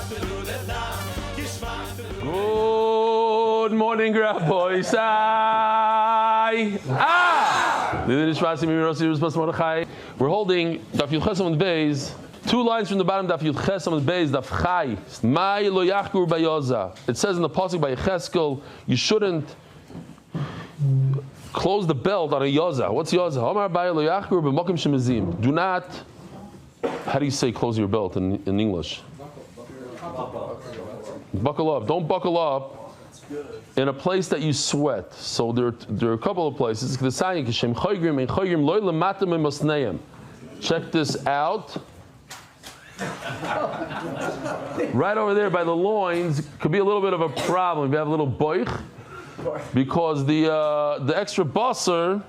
Good morning, Grab Boys. We're holding Daf Yomi Amud Beis. 2 lines from the bottom, Daf Yomi Amud Beis, Daf Chai. Mai lo yachgur bayoza. It says in the pasuk by Yecheskel, you shouldn't close the belt on a yoza. What's yoza? Omar bay lo yachgur b'mokim shemazim. Do not. How do you say close your belt in English? Buckle up. Don't buckle up in a place that you sweat. So there are a couple of places. Check this out. Right over there by the loins could be a little bit of a problem if you have a little boich, because the extra basar,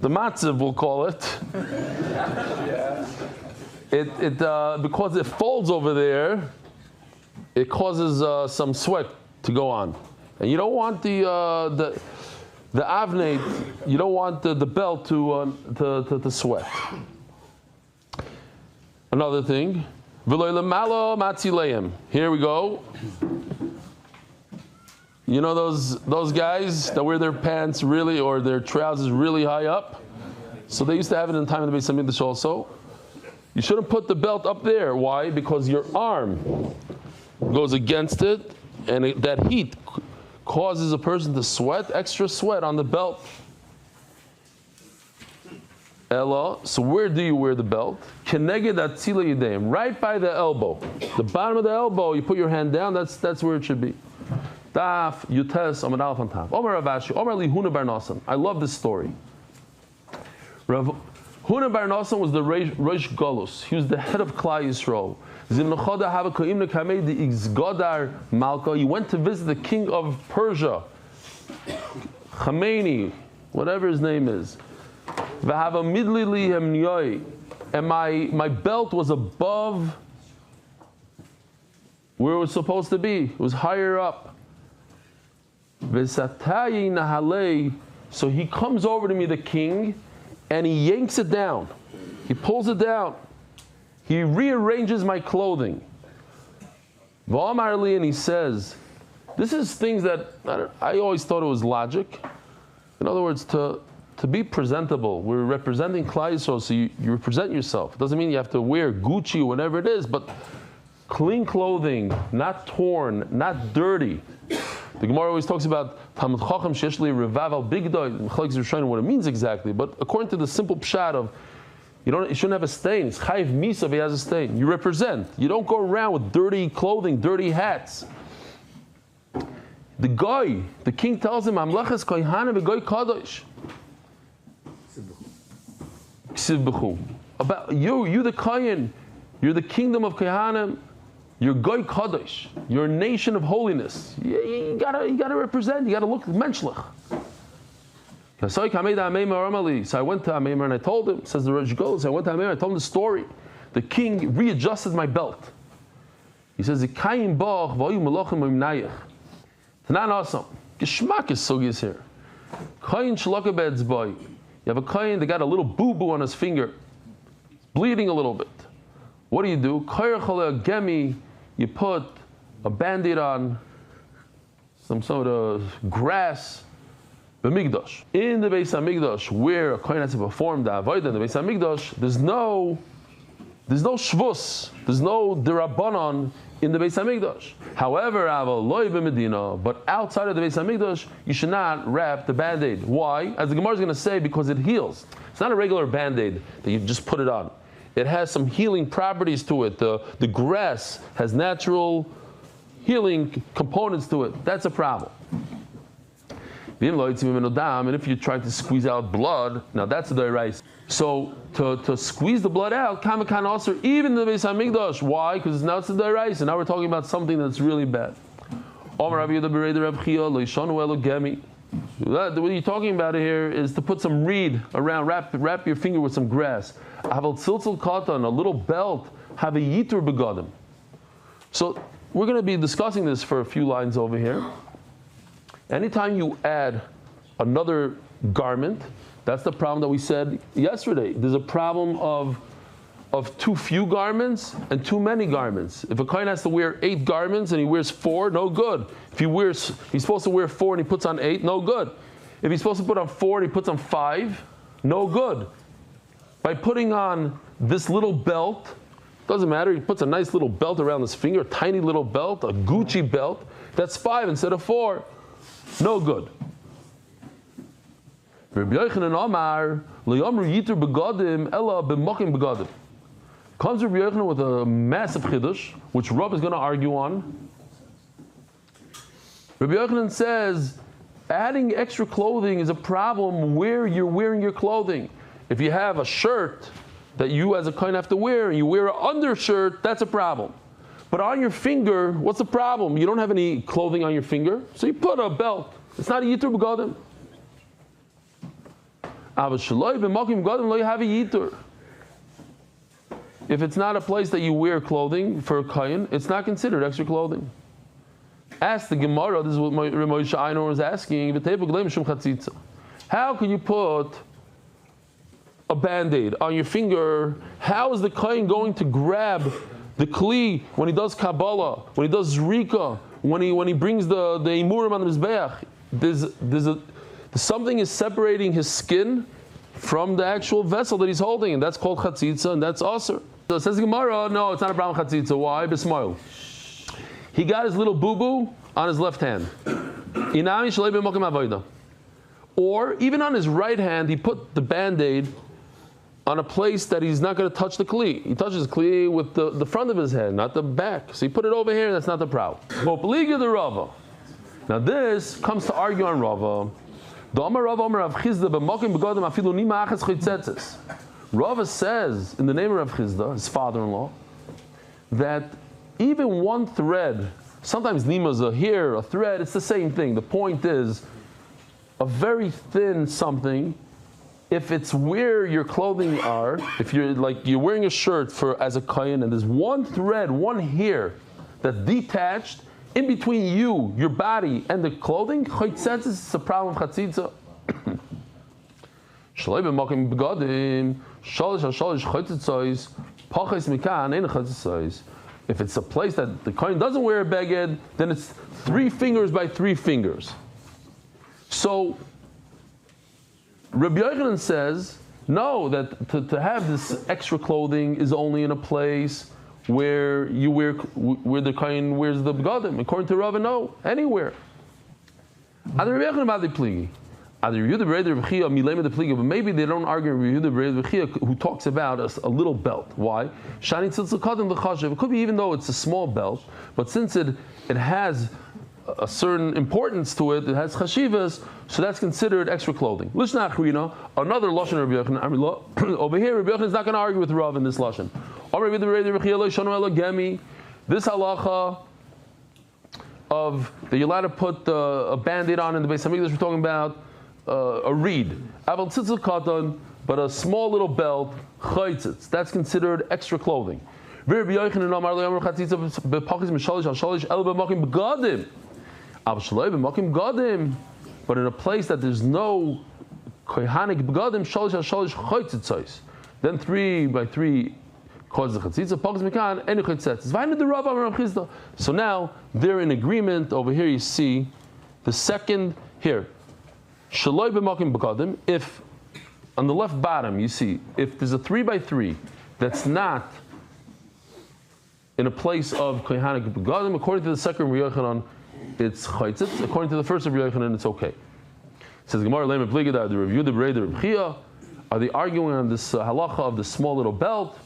the matziv we'll call it, because it folds over there, it causes some sweat to go on, and you don't want the avnate, you don't want the belt to sweat. Another thing, here we go. You know those guys that wear their pants really or their trousers really high up? So they used to have it in the time of the Beis Hamikdash also. You shouldn't put the belt up there. Why? Because your arm goes against it, and that heat causes a person to sweat, extra sweat on the belt. Ella, so where do you wear the belt? Keneged atzila yedayim, right by the elbow. The bottom of the elbow, you put your hand down, that's where it should be. Daf Yutes Amud Aleph on top. Omar Ravashi, Omar li Huna bar Nasan. I love this story. Huna bar Nasan was the Rosh Golus. He was the head of Klal Yisrael. He went to visit the king of Persia, Khamenei, whatever his name is. And my belt was above where it was supposed to be. It was higher up. So he comes over to me, the king, and he yanks it down. He pulls it down. He rearranges my clothing. And he says, this is things that I always thought it was logic. In other words, to be presentable, we're representing Klal Yisrael, so you represent yourself. It doesn't mean you have to wear Gucci or whatever it is, but clean clothing, not torn, not dirty. The Gemara always talks about Talmud Chacham sheyesh li revav al bigdai, what it means exactly, but according to the simple pshat of you shouldn't have a stain. It's chayiv misa if he has a stain. You represent. You don't go around with dirty clothing, dirty hats. The king tells him, Amleches koyhana v'goy kadosh. About you the kohen, you're the kingdom of kohanim, you're goy kadosh, you're a nation of holiness. You gotta represent. You gotta look menschlich. So I went to Ameimer and I told him, says the Rosh Golus, I went to Ameimer, I told him the story. The king readjusted my belt. He says, Tanan awesome. Geschmack is sugis here. Kain shlokabed's boy. You have a kain that got a little boo-boo on his finger. It's bleeding a little bit. What do? Gemi, you put a band-aid on, some sort of grass. B'migdash. In the Beis Hamikdash, where a kohen has to perform the avodah in the Beis Hamikdash, there's no shvus, there's no derabanan in the Beis Hamikdash. However, but outside of the Beis Hamikdash, you should not wrap the band-aid. Why? As the Gemara is going to say, because it heals. It's not a regular band-aid that you just put it on. It has some healing properties to it. The grass has natural healing components to it. That's a problem. And if you try to squeeze out blood, now that's the rice. So to squeeze the blood out, kamakan also even the Beis Hamikdash. Why? Because now it's the rice, and now we're talking about something that's really bad. What you're talking about here is to put some reed around, wrap your finger with some grass. A little belt, have a yitur begadim. So we're going to be discussing this for a few lines over here. Anytime you add another garment, that's the problem that we said yesterday. There's a problem of of too few garments and too many garments. If a kohen has to wear 8 garments and he wears 4, no good. If he's supposed to wear 4 and he puts on 8, no good. If he's supposed to put on 4 and he puts on 5, no good. By putting on this little belt, doesn't matter, he puts a nice little belt around his finger, a tiny little belt, a Gucci belt, that's 5 instead of 4. No good. Rabbi Yochanan Amar, Le'amru yitur begadim ela b'mokim begadim. Comes Rabbi Yochanan with a massive chiddush, which Rav is going to argue on. Rabbi Yochanan says, adding extra clothing is a problem where you're wearing your clothing. If you have a shirt that you as a kohen have to wear, and you wear an undershirt, that's a problem. But on your finger, what's the problem? You don't have any clothing on your finger, so you put a belt. It's not a yitur begadim. If it's not a place that you wear clothing for a kohen, it's not considered extra clothing. Ask the Gemara, this is what Moshe Einor was asking, how can you put a band-aid on your finger? How is the kohen going to grab the kli when he does Kabbalah, when he does Zrika, when he brings the imurim on the Mizbeach? Something is separating his skin from the actual vessel that he's holding, and that's called chatzitza, and that's aser. So it says Gemara, no, it's not a problem chatzitza. Why? B'smoil. He got his little boo-boo on his left hand. Or even on his right hand, he put the band-aid on a place that he's not going to touch the kli. He touches the kli with the front of his head, not the back. So he put it over here, and that's not the problem. Now this comes to argue on Rava. Rava says, in the name of Rav Chizda, his father-in-law, that even one thread, sometimes nima's a hair, a thread, it's the same thing. The point is, a very thin something, if it's where your clothing are, if you're wearing a shirt as a kohen, and there's one thread, one hair that's detached in between you, your body, and the clothing, chaytzetzes is a problem of chatzitza. If it's a place that the kohen doesn't wear a beged, then it's 3 fingers by 3 fingers. So Rabbi Yochanan says, no, that to have this extra clothing is only in a place where the kohen wears the begadim. According to Rava, no, anywhere. But maybe they don't argue with Rabbi Yehuda who talks about a little belt. Why? It could be even though it's a small belt, but since it has a certain importance to it, it has chashivas, so that's considered extra clothing. Lishna achrina, another lashon of Rabbi Yochanan. Over here, Rabbi Yochanan is not going to argue with Rav in this lashon. This halacha of that you're allowed to put a band-aid on in the Beis Hamikdash, we're talking about a reed, but a small little belt, chaytzitz, that's considered extra clothing. But in a place that there's no kohanik begadim, shalish chaytzitzos, then 3 by 3 causes the chatzitza. Pagis mikan any chaytzitz. So now they're in agreement. Over here you see the second here. Shaloi b'makim begadim. If on the left bottom you see if there's a 3 by 3 that's not in a place of kohanik begadim, according to the second Rabbi Yochanan, it's chaytzitz. According to the first Rabbi Yochanan, it's okay. It says Gemara Leiba pligada the review the Reb Chia. Are they arguing on this halacha of the small little belt?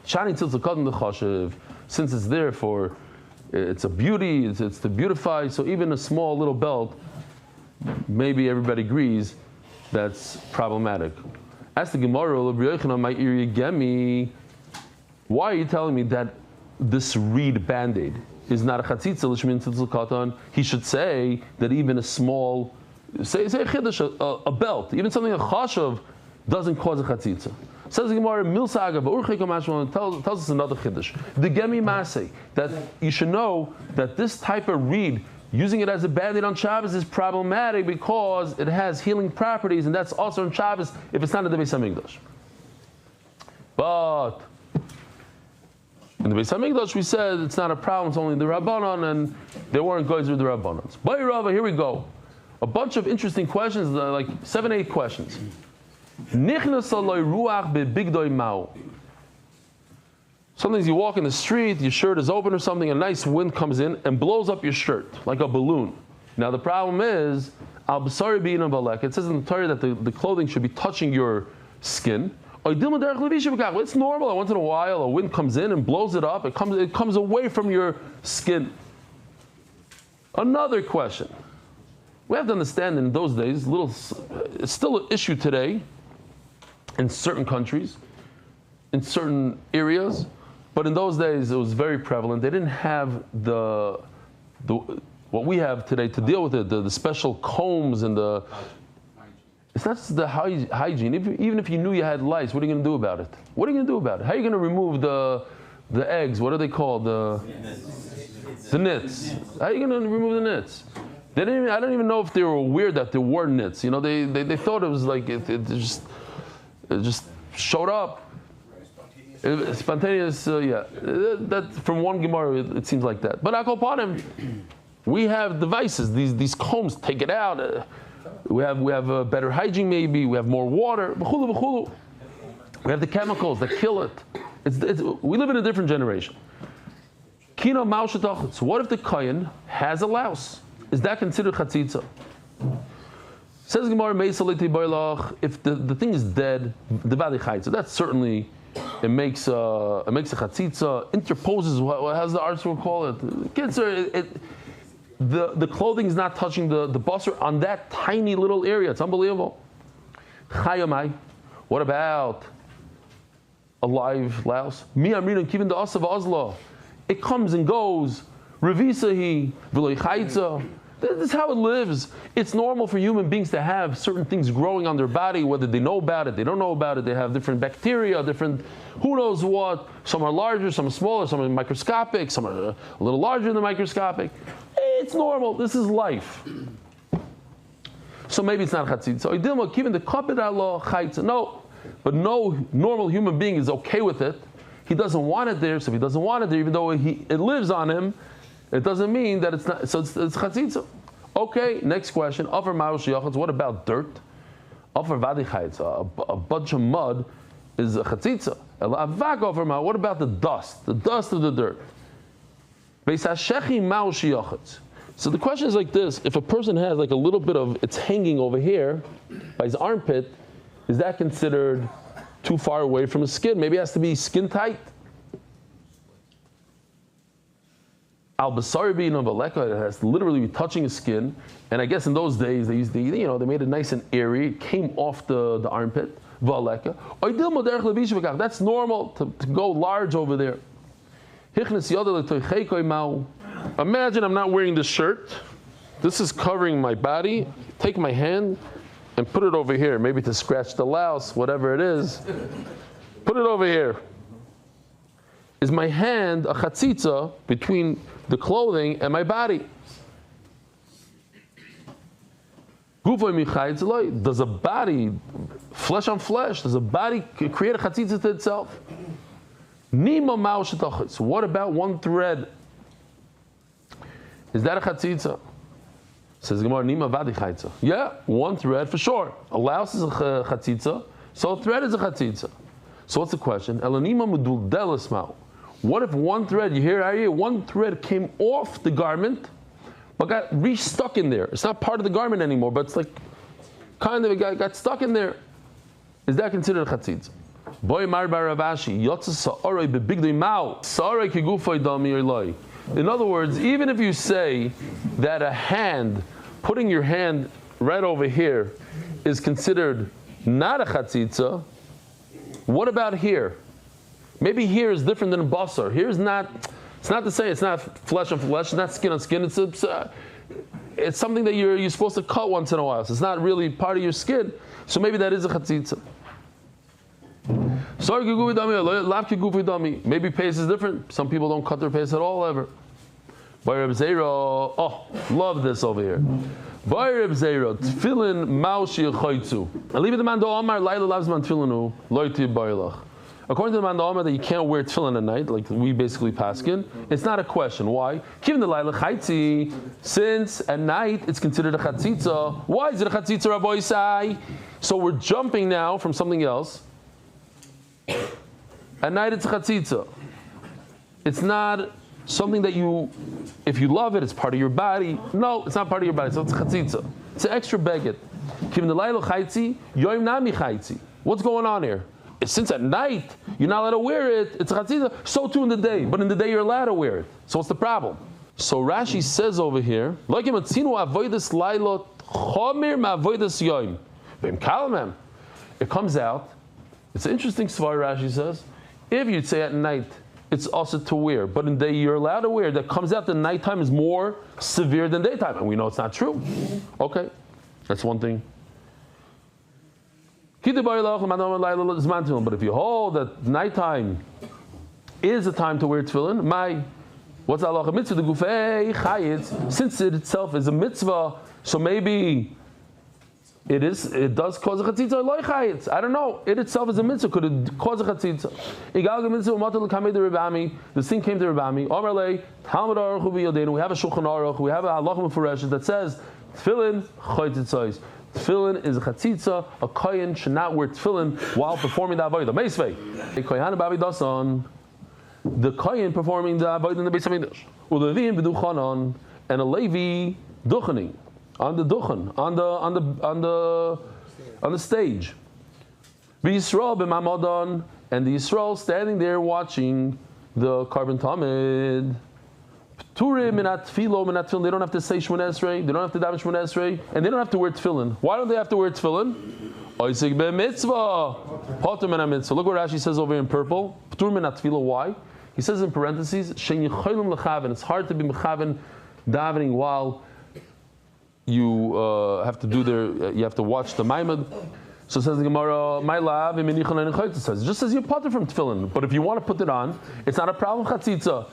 Shani tzilz the chashiv, since it's there for it's a beauty, it's to beautify. So even a small little belt, maybe everybody agrees that's problematic. Ask the Gemara, Rabbi Yochanan, my iri gemi. Why are you telling me that this reed band-aid is not a chatzitza l'shmin tzilz katan? He should say that even a small, say a chiddush, a belt, even something a chashav, doesn't cause a chatzitza. Says the Gemara, Milsaga, tells us another chiddush. The gemi masay, that you should know that this type of reed, using it as a band-aid on Shabbos is problematic because it has healing properties, and that's also on Shabbos if it's not in the Beis Hamikdash. But in the Beis Hamikdash, we said it's not a problem, it's only the Rabbanon, and they weren't goys with the Rabbanons. By Rava, here we go. A bunch of interesting questions, like 7, 8 questions. Sometimes you walk in the street, your shirt is open or something, a nice wind comes in and blows up your shirt like a balloon. Now the problem is, it says in the Torah that the clothing should be touching your skin. It's normal. Once in a while, a wind comes in and blows it up. It comes away from your skin. Another question. We have to understand in those days, it's still an issue today in certain countries, in certain areas, but in those days it was very prevalent. They didn't have the what we have today to deal with it, the special combs and the. It's not just the hygiene. Even if you knew you had lice, what are you going to do about it? What are you going to do about it? How are you going to remove the eggs? What are they called? The nits. How are you going to remove the nits? I don't even know if they were aware that there were nits. You know, they thought it was like it just showed up. Spontaneous, yeah. That from one Gemara it seems like that. But Akol Panim, we have devices. These combs take it out. We have better hygiene maybe. We have more water. We have the chemicals that kill it. We live in a different generation. Kino Maushatach. So what if the kohen has a louse? Is that considered chatzitza? Says Gemara, if the thing is dead, the vadi chayitza. That's certainly it makes a chatzitza. Interposes. How's the arts will call it? The clothing is not touching the basar on that tiny little area. It's unbelievable. Chayamai. What about a live louse? Mi amrin kivin the asav azla. It comes and goes. Revisahi v'loy chayitza. This is how it lives. It's normal for human beings to have certain things growing on their body, whether they know about it, they don't know about it. They have different bacteria, different who knows what. Some are larger, some are smaller, some are microscopic, some are a little larger than microscopic. It's normal. This is life. So maybe it's not chatzit. So idilma keeping the kapid Allah chayitza. No, but no normal human being is okay with it. He doesn't want it there. So if he doesn't want it there, even though it lives on him, it doesn't mean that it's not. So it's chatzitza. Okay. Next question. Offer ma'ush yachutz. What about dirt? Offer vadi chayitza. A bunch of mud is a chatzitza. Avak offer ma. What about the dust? The dust of the dirt. Beis hashechi ma'ush yachutz. So the question is like this: if a person has like a little bit of it's hanging over here by his armpit, is that considered too far away from his skin? Maybe it has to be skin tight. Al basari being of aleka, it has to literally be touching his skin. And I guess in those days they used to, they made it nice and airy. It came off the armpit. V'aleka. That's normal to go large over there. Imagine I'm not wearing this shirt. This is covering my body. Take my hand and put it over here, maybe to scratch the louse, whatever it is. Put it over here. Is my hand a chatzitza between the clothing and my body? Does a body, flesh on flesh, does a body create a chatzitza to itself? So what about one thread? Is that a chatzitza? Says Gemara, Nima vadi chayitza. Yeah, one thread for sure. A louse is a chatzitza, so a thread is a chatzitza. So what's the question? Elanima mudul delismau. What if one thread, you hear Ariel, one thread came off the garment, but got re-stuck in there? It's not part of the garment anymore, but it's like, kind of, it got stuck in there. Is that considered a chatzitza? Boy mar baravashi, yotza sa'orei bebigdei mau, sa'orei kigufay dami erloi. In other words, even if you say that a hand, putting your hand right over here, is considered not a chatzitza, what about here? Maybe here is different than a basar. Here's not. It's not the same. It's not flesh on flesh. It's not skin on skin. It's something that you're supposed to cut once in a while. So it's not really part of your skin. So maybe that is a chatzitza. Maybe pace is different. Some people don't cut their pace at all ever. Oh, love this over here. Tefillin maushi chaytzu. And leave it the man do amar laila lavzman tefillinu loyti barilach. According to the Man Omer that you can't wear tefillin at night, like we basically paskin, it's not a question. Why? Given the Laila Chaitzi, since at night it's considered a chatzitza. Why is it a chatzitza, Rabbi Isai? So we're jumping now from something else. At night it's a chatzitza. It's not something that you, if you love it, it's part of your body. No, it's not part of your body, so it's a chatzitza. It's an extra beged. Given the Laila Chaitzi, Yoim Nami Chaitzi. What's going on here? Since at night you're not allowed to wear it, it's a chatzitza, so too in the day. But in the day you're allowed to wear it. So what's the problem? So Rashi says over here, it comes out, it's an interesting svar, Rashi says, if you'd say at night it's also to wear, but in the day you're allowed to wear, that comes out that nighttime is more severe than daytime. And we know it's not true. Okay, that's one thing. But if you hold that nighttime is a time to wear tefillin, what's halacha mitzvah? The gufei chayitz, since it itself is a mitzvah, so maybe it does cause a chatzitza or loy chayitz. I don't know. It itself is a mitzvah. Could it cause a chatzitza? This thing came to Rebami. We have a Shulchan Aruch. We have a halacha mefureshes that says tefillin chayitz. Tefillin is a chatzitza. A kohen should not wear tefillin while performing the avodah. Meisvei. A kohen babi dasan. The kohen performing the avodah in the Beis Hamikdash. Ulevim v'duchanon, and a Levi duchaning on the duchan, on the stage. V'Yisrael b'mamadon, and the Yisrael standing there watching the carbon tamid. Turim minat tefilo minat tefillin. They don't have to say Shmoneh Esrei. They don't have to daven Shmoneh Esrei, and they don't have to wear tefillin. Why don't they have to wear tefillin? Oisik be mitzvah. Potter minat mitzvah. Look what Rashi says over in purple. Turim minat tefilo. Why? He says in parentheses, Shein yicholim lechaven. It's hard to be mechaven davening while you have to do you have to watch the maimad. So it says the Gemara, my love, it says, just as you potter from tefillin, but if you want to put it on, it's not a problem. Chatzitza,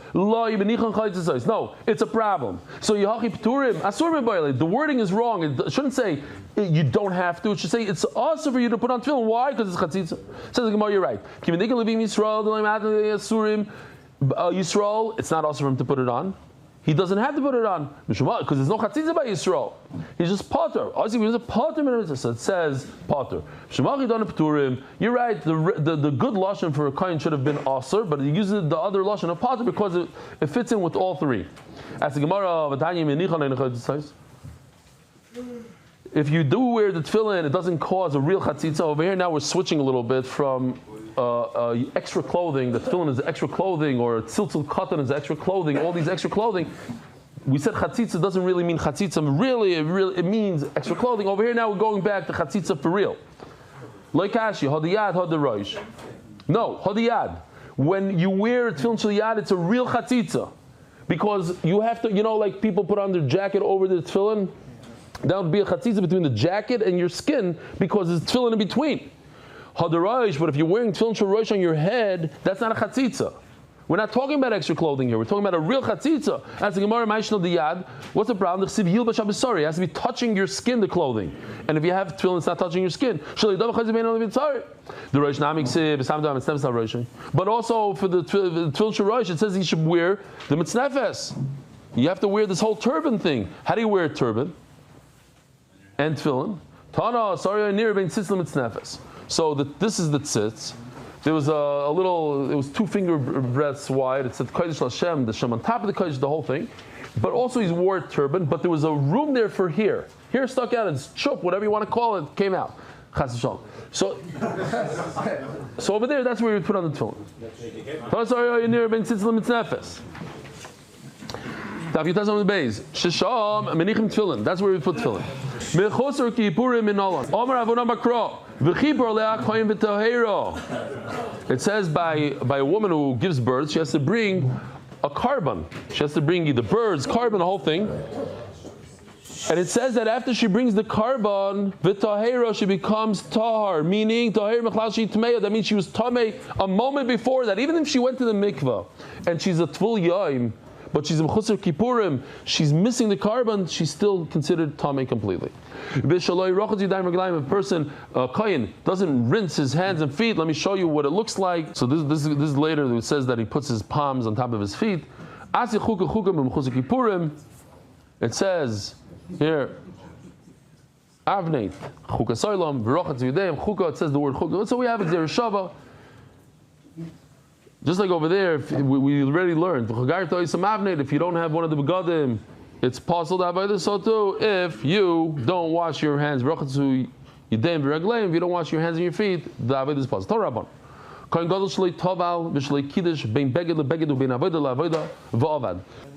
no, it's a problem. So Yehachi Pturim, Asur, the wording is wrong. It shouldn't say you don't have to. It should say it's also for you to put on tefillin. Why? Because it's chatzitza. Says the Gemara, you're right. Yisrael, it's not also for him to put it on. He doesn't have to put it on because there's no chatzitza by Yisrael. He's just potter. Obviously, he's a potter. So it says potter. You're right. The good lashon for a kohen should have been aser, but he uses the other lashon of potter because it fits in with all three. As the Gemara, if you do wear the tefillin, it doesn't cause a real chatzitza. Over here now we're switching a little bit from extra clothing, that tefillin is extra clothing, or tziltzil katan is extra clothing, all these extra clothing. We said chatzitza doesn't really mean chatzitza, really it means extra clothing. Over here now we're going back to chatzitza for real. Like Kashi, hodiyad, hodirosh. No, hodiyad. When you wear tefillin shel yad, it's a real chatzitza. Because you have to, like people put on their jacket over the tefillin, that would be a chatzitza between the jacket and your skin because there's tefillin in between. Hadaraish, but if you're wearing tefillin shel rosh on your head, that's not a chatzitza. We're not talking about extra clothing here. We're talking about a real chatzitza. As the Gemara Maishnal Diyad, what's the problem? It has to be touching your skin, the clothing. And if you have tefillin, it's not touching your skin. The rosh namik. But also for the tefillin shel rosh, it says he should wear the mitznefes. You have to wear this whole turban thing. How do you wear a turban? And tefillin. Tana, sorry, near bein tzitzim mitznefes. So this is the tzitz. There was a little, it was 2 finger breadths wide. It said Kodesh Hashem, the Shem on top of the Kodesh, the whole thing. But also he's wore a turban, but there was a room there for here. Here stuck out, it's chup, whatever you want to call it, came out. Chas v'shalom. So over there, that's where you put on the tefillin. Daf Amud Beis. Shisham menichim tefillin. That's where we put tefillin. Mechosar kipurim minalan. Omer avonam bakro. V'chipur leach koyin v'tohero. It says by a woman who gives birth, she has to bring a carbon. She has to bring the birds, carbon, the whole thing. And it says that after she brings the carbon, v'tohero, she becomes tahar, meaning tahir mechlal she tmeya. That means she was tamei a moment before that. Even if she went to the mikvah and she's a tvul yaim, but she's in Chusar Kippurim, she's missing the carbon, she's still considered Tamei completely. If a person, Kohen, doesn't rinse his hands and feet, let me show you what it looks like. So this is later, it says that he puts his palms on top of his feet. It says here, Avneit, Chuka Soilam, V'rochatz Yudeim, Chuka, it says the word Chuka. So we have it there, Shava. Just like over there, we already learned, if you don't have one of the begadim, it's possible to have so too. If you don't wash your hands, if you don't wash your hands and your feet, the avodah is possible. Torah Rabban.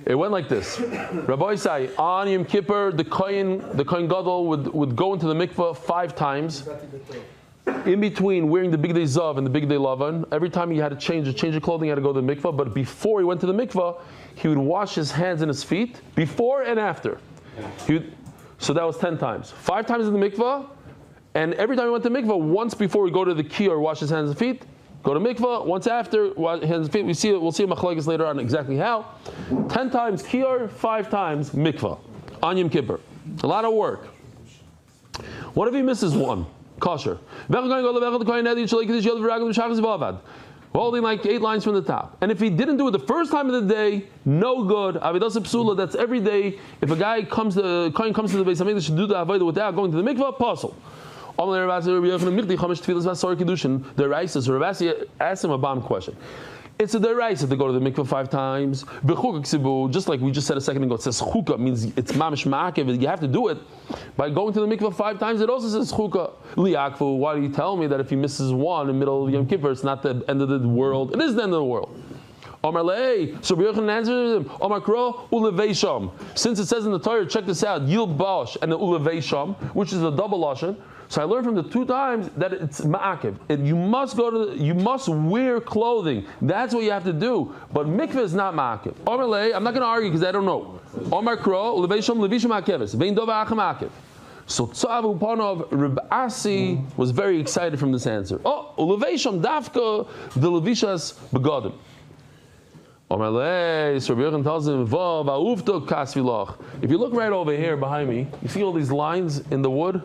It went like this. Rabbi say on Yom Kippur, the Kohen Gadol would go into the mikveh 5 times. In between wearing the big day zav and the big day lavan, every time he had to change of clothing, he had to go to the mikveh. But before he went to the mikveh, he would wash his hands and his feet before and after. So that was 10 times. 5 times in the mikveh, and every time he went to the mikveh, once before he go to the kiyur, wash his hands and feet. Go to mikveh, once after, wash hands and feet. We'll see a machlokes later on exactly how. 10 times kiyur, 5 times mikveh on Yom Kippur. A lot of work. What if he misses one? Kosher. Holding like 8 lines from the top. And if he didn't do it the first time of the day, no good. Avidas psula, that's every day. If a guy comes to the base, they should do the avodah without going to the mikveh, apostle. The Ravasi asked him a bomb question. It's a deraisa to go to the mikveh 5 times. Just like we just said a second ago, it says chukah, means it's mamish ma'akev. You have to do it. By going to the mikveh 5 times, it also says chukah. Liakfu, why do you tell me that if he misses one in the middle of Yom Kippur, it's not the end of the world? It is the end of the world. Omar Lei, so Rabbi Yochanan answers him, Omar Kro, Uleveisham. Since it says in the Torah, check this out, Yil Bosh and the Uleveisham, which is a double lashon. So I learned from the 2 times that it's ma'akev. You must wear clothing. That's what you have to do. But mikveh is not ma'akev. Omar Lei, I'm not going to argue because I don't know. Omar Kro, Uleveisham, Levisham ma'akevis. Vein dova acham ma'akev. So Tzav Upanov, Reb Asi was very excited from this answer. Oh, Uleveisham dafka, the Levishas begadim. Omar Lei, so Rabbi Yochanan tells him, Vav, Auvto kasvilach. If you look right over here behind me, you see all these lines in the wood?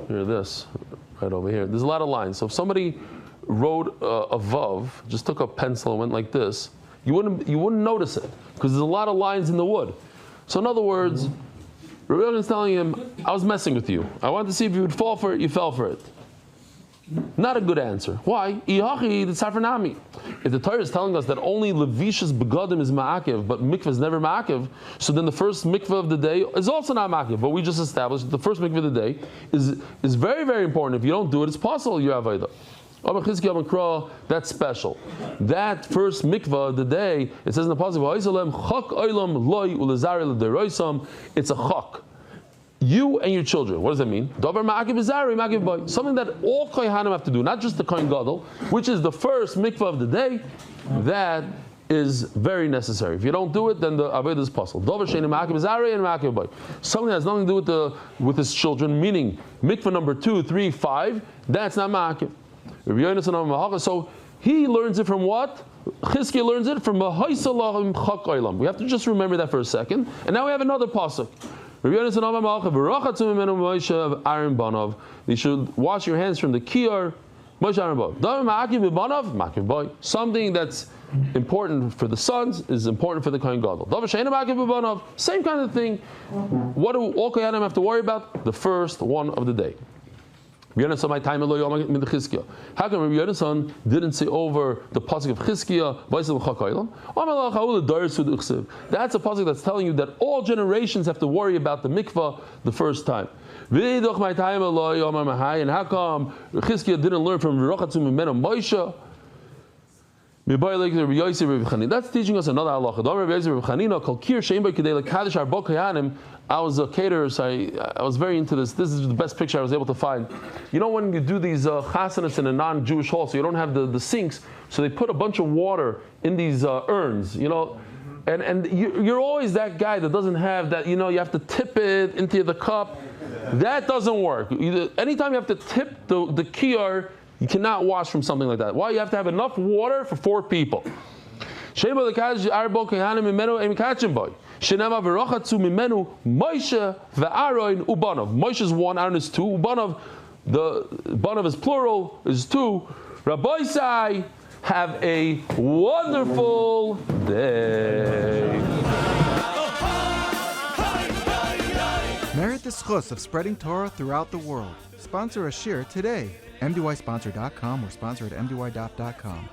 Here, this, right over here. There's a lot of lines. So if somebody wrote a vav, just took a pencil and went like this, you wouldn't notice it because there's a lot of lines in the wood. So in other words, Rabbi Yochanan is telling him, I was messing with you. I wanted to see if you would fall for it. You fell for it. Not a good answer. Why? If the Torah is telling us that only Levishas begadim is ma'akev, but mikveh is never ma'akev, so then the first mikveh of the day is also not ma'akev. But we just established that the first mikveh of the day is very, very important. If you don't do it, it's possible you have avodah. That's special. That first mikveh of the day, it says in the pasuk, it's a chak. You and your children. What does that mean? Something that all kohanim have to do, not just the kohen gadol, which is the first mikveh of the day. That is very necessary. If you don't do it, then the avodah is possible. Something that has nothing to do with his children, meaning mikveh number 2, 3, 5. That's not ma'akev. So he learns it from what? Chizkiah learns it from we have to just remember that for a second. And now we have another pasuk. You should wash your hands from the kiyar. Something that's important for the sons is important for the kohen gadol. Same kind of thing. What do all kohanim have to worry about? The first one of the day. How come Rabbi Yonasan didn't say over the pasuk of Chizkiah? That's a pasuk that's telling you that all generations have to worry about the mikvah the first time. And how come Chizkiah didn't learn from Moshe? That's teaching us another halacha. I was a caterer, so I was very into this. This is the best picture I was able to find. You know when you do these chasanas in a non-Jewish hall, so you don't have the sinks, so they put a bunch of water in these urns, you know, and you're always that guy that doesn't have that, you know, you have to tip it into the cup. That doesn't work. Anytime you have to tip the kiyar, you cannot wash from something like that. Why? You have to have enough water for 4 people. Sheba lekadosh arbo kehanim mimenu emikachim boy. Shenema v'rochatzu mimenu Moshe ve'Aaron ubanov. Moshe is one, Aaron is two. Ubanov, the banov is plural, is two. Rabbi Sai, have a wonderful day. Merit the schus of spreading Torah throughout the world. Sponsor a shir today. MDYsponsor.com or sponsor at MDYDAF.com.